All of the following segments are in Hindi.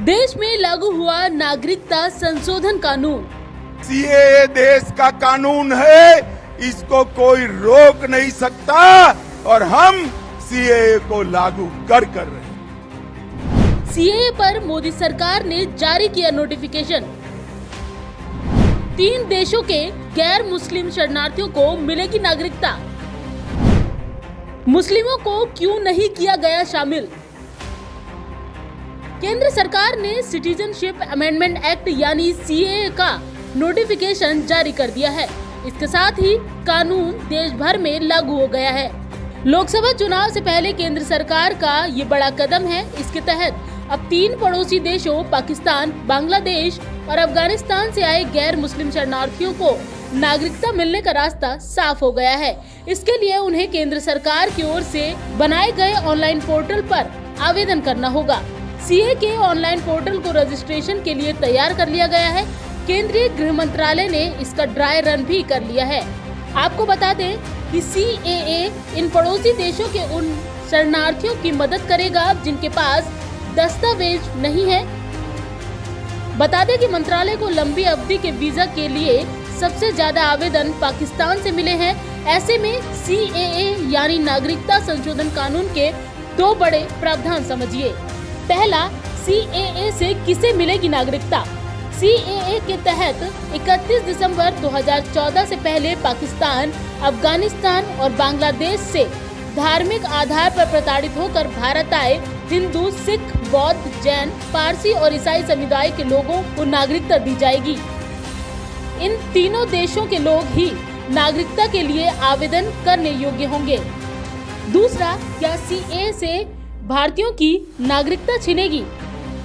देश में लागू हुआ नागरिकता संशोधन कानून। सीएए देश का कानून है, इसको कोई रोक नहीं सकता और हम सीएए को लागू कर रहे हैं। सीएए पर मोदी सरकार ने जारी किया नोटिफिकेशन। 3 देशों के गैर मुस्लिम शरणार्थियों को मिलेगी नागरिकता। मुस्लिमों को क्यों नहीं किया गया शामिल। केंद्र सरकार ने सिटीजनशिप अमेंडमेंट एक्ट यानी सीएए का नोटिफिकेशन जारी कर दिया है। इसके साथ ही कानून देश भर में लागू हो गया है। लोकसभा चुनाव से पहले केंद्र सरकार का ये बड़ा कदम है। इसके तहत अब 3 पड़ोसी देशों पाकिस्तान, बांग्लादेश और अफगानिस्तान से आए गैर मुस्लिम शरणार्थियों को नागरिकता मिलने का रास्ता साफ हो गया है। इसके लिए उन्हें केंद्र सरकार की ओर से बनाए गए ऑनलाइन पोर्टल पर आवेदन करना होगा। सीए के ऑनलाइन पोर्टल को रजिस्ट्रेशन के लिए तैयार कर लिया गया है। केंद्रीय गृह मंत्रालय ने इसका ड्राई रन भी कर लिया है। आपको बता दें कि सीएए इन पड़ोसी देशों के उन शरणार्थियों की मदद करेगा जिनके पास दस्तावेज नहीं है। बता दें कि मंत्रालय को लंबी अवधि के वीजा के लिए सबसे ज्यादा आवेदन पाकिस्तान से मिले हैं। ऐसे में सीएए यानी नागरिकता संशोधन कानून के 2 बड़े प्रावधान समझिए। पहला, सीएए से किसे मिलेगी नागरिकता। सीएए के तहत 31 दिसंबर 2014 से पहले पाकिस्तान, अफगानिस्तान और बांग्लादेश से धार्मिक आधार पर प्रताड़ित होकर भारत आए हिंदू, सिख, बौद्ध, जैन, पारसी और ईसाई समुदाय के लोगों को नागरिकता दी जाएगी। इन तीनों देशों के लोग ही नागरिकता के लिए आवेदन करने योग्य होंगे। दूसरा, क्या सीएए से भारतीयों की नागरिकता छिनेगी?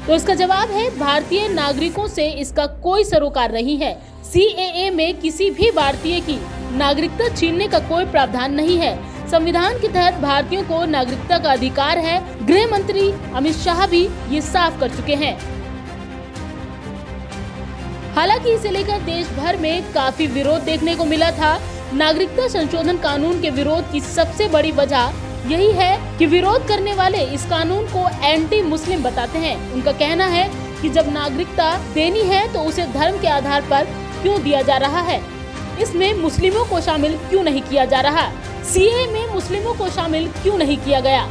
तो इसका जवाब है भारतीय नागरिकों से इसका कोई सरोकार नहीं है। सीएए में किसी भी भारतीय की नागरिकता छीनने का कोई प्रावधान नहीं है। संविधान के तहत भारतीयों को नागरिकता का अधिकार है। गृह मंत्री अमित शाह भी ये साफ कर चुके हैं। हालांकि इसे लेकर देश भर में काफी विरोध देखने को मिला था। नागरिकता संशोधन कानून के विरोध की सबसे बड़ी वजह यही है कि विरोध करने वाले इस कानून को एंटी मुस्लिम बताते हैं। उनका कहना है कि जब नागरिकता देनी है तो उसे धर्म के आधार पर क्यों दिया जा रहा है, इसमें मुस्लिमों को शामिल क्यों नहीं किया जा रहा, सीएए में मुस्लिमों को शामिल क्यों नहीं किया गया।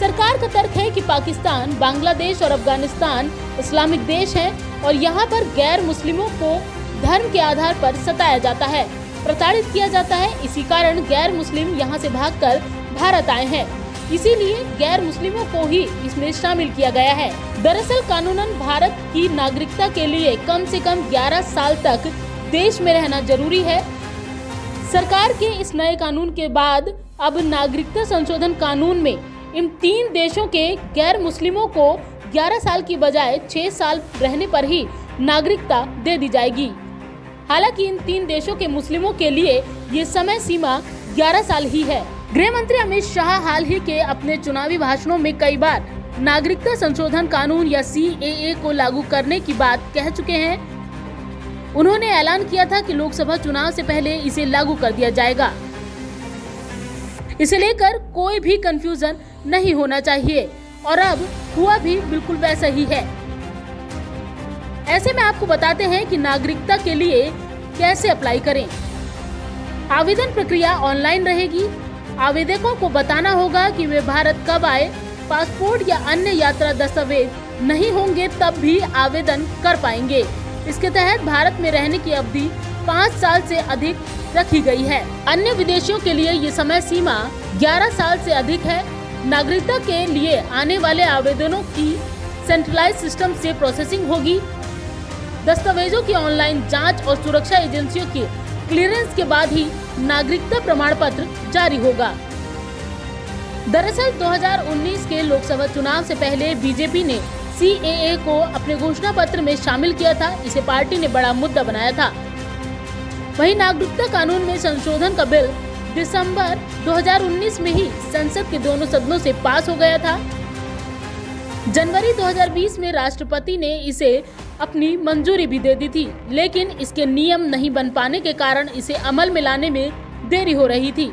सरकार का तर्क है कि पाकिस्तान, बांग्लादेश और अफगानिस्तान इस्लामिक देश हैं और यहाँ पर गैर मुस्लिमों को धर्म के आधार पर सताया जाता है, प्रताड़ित किया जाता है। इसी कारण गैर मुस्लिम यहाँ से भागकर भारत आए हैं, इसीलिए गैर मुस्लिमों को ही इसमें शामिल किया गया है। दरअसल कानूनन भारत की नागरिकता के लिए कम से कम 11 साल तक देश में रहना जरूरी है। सरकार के इस नए कानून के बाद अब नागरिकता संशोधन कानून में इन 3 देशों के गैर मुस्लिमों को 11 साल की बजाय 6 साल रहने पर ही नागरिकता दे दी जाएगी। हालांकि इन 3 देशों के मुस्लिमों के लिए ये समय सीमा 11 साल ही है। गृह मंत्री अमित शाह हाल ही के अपने चुनावी भाषणों में कई बार नागरिकता संशोधन कानून या सीएए को लागू करने की बात कह चुके हैं। उन्होंने ऐलान किया था कि लोकसभा चुनाव से पहले इसे लागू कर दिया जाएगा। इसे लेकर कोई भी कंफ्यूजन नहीं होना चाहिए और अब हुआ भी बिल्कुल वैसा ही है। ऐसे में आपको बताते हैं कि नागरिकता के लिए कैसे अप्लाई करें। आवेदन प्रक्रिया ऑनलाइन रहेगी। आवेदकों को बताना होगा कि वे भारत कब आए, पासपोर्ट या अन्य यात्रा दस्तावेज नहीं होंगे तब भी आवेदन कर पाएंगे। इसके तहत भारत में रहने की अवधि 5 साल से अधिक रखी गई है। अन्य विदेशियों के लिए ये समय सीमा 11 साल से अधिक है। नागरिकता के लिए आने वाले आवेदनों की सेंट्रलाइज सिस्टम से प्रोसेसिंग होगी। दस्तावेजों की ऑनलाइन जांच और सुरक्षा एजेंसियों की क्लियरेंस के बाद ही नागरिकता प्रमाण पत्र जारी होगा। दरअसल 2019 के लोकसभा चुनाव से पहले बीजेपी ने सीएए को अपने घोषणा पत्र में शामिल किया था। इसे पार्टी ने बड़ा मुद्दा बनाया था। वहीं नागरिकता कानून में संशोधन का बिल दिसंबर 2019 में ही संसद के दोनों सदनों से पास हो गया था। जनवरी 2020 में राष्ट्रपति ने इसे अपनी मंजूरी भी दे दी थी, लेकिन इसके नियम नहीं बन पाने के कारण इसे अमल में लाने में देरी हो रही थी।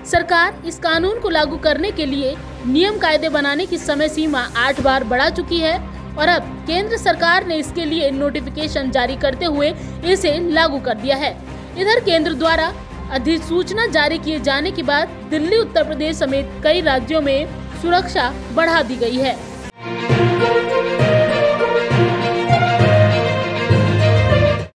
सरकार इस कानून को लागू करने के लिए नियम कायदे बनाने की समय सीमा 8 बार बढ़ा चुकी है और अब केंद्र सरकार ने इसके लिए नोटिफिकेशन जारी करते हुए इसे लागू कर दिया है। इधर केंद्र द्वारा अधिसूचना जारी किए जाने के बाद दिल्ली, उत्तर प्रदेश समेत कई राज्यों में सुरक्षा बढ़ा दी गई है।